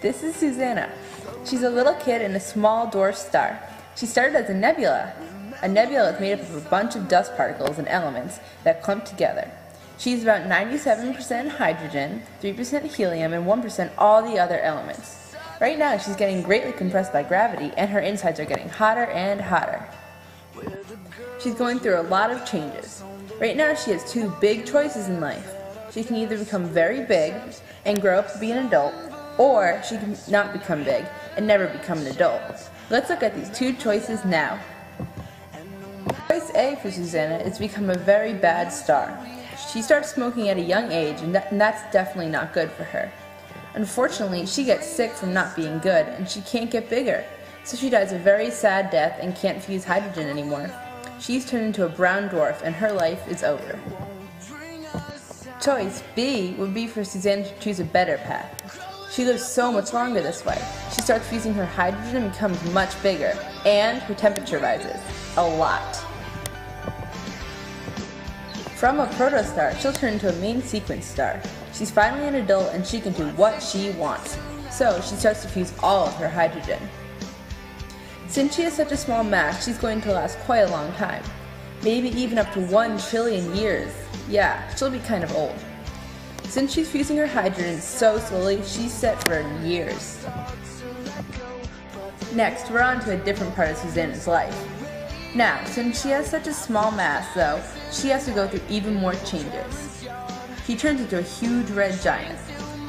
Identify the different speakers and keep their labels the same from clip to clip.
Speaker 1: This is Susannah. She's a little kid in a small dwarf star. She started as a nebula. A nebula is made up of a bunch of dust particles and elements that clump together. She's about 97% hydrogen, 3% helium, and 1% all the other elements. Right now, she's getting greatly compressed by gravity, and her insides are getting hotter and hotter. She's going through a lot of changes. Right now, she has two big choices in life. She can either become very big and grow up to be an adult, or she can not become big and never become an adult. Let's look at these two choices now. Choice A for Susannah is to become a very bad star. She starts smoking at a young age, and that's definitely not good for her. Unfortunately, she gets sick from not being good, and she can't get bigger, so she dies a very sad death and can't fuse hydrogen anymore. She's turned into a brown dwarf, and her life is over. Choice B would be for Susannah to choose a better path. She lives so much longer this way. She starts fusing her hydrogen and becomes much bigger, and her temperature rises a lot. From a protostar, she'll turn into a main sequence star. She's finally an adult and she can do what she wants, so she starts to fuse all of her hydrogen. Since she has such a small mass, she's going to last quite a long time. Maybe even up to 1 trillion years. Yeah, she'll be kind of old. Since she's fusing her hydrogen so slowly, she's set for years. Next, we're on to a different part of Susannah's life. Now, since she has such a small mass though, she has to go through even more changes. She turns into a huge red giant.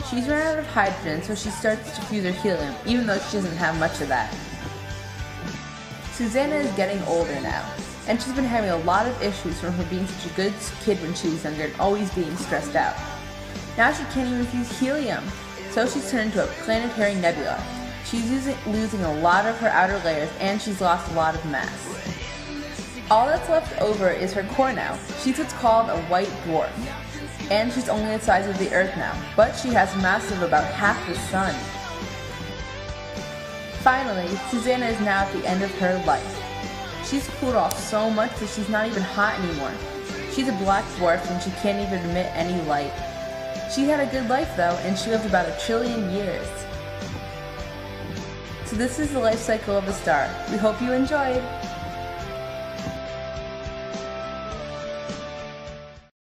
Speaker 1: She's run out of hydrogen, so she starts to fuse her helium, even though she doesn't have much of that. Susannah is getting older now, and she's been having a lot of issues from her being such a good kid when she was younger and always being stressed out. Now she can't even fuse helium, so she's turned into a planetary nebula. She's losing a lot of her outer layers, and she's lost a lot of mass. All that's left over is her core now. She's what's called a white dwarf, and she's only the size of the Earth now, but she has mass of about half the Sun. Finally, Susannah is now at the end of her life. She's cooled off so much that she's not even hot anymore. She's a black dwarf and she can't even emit any light. She had a good life though, and she lived about 1 trillion years. So this is the life cycle of a star. We hope you enjoyed!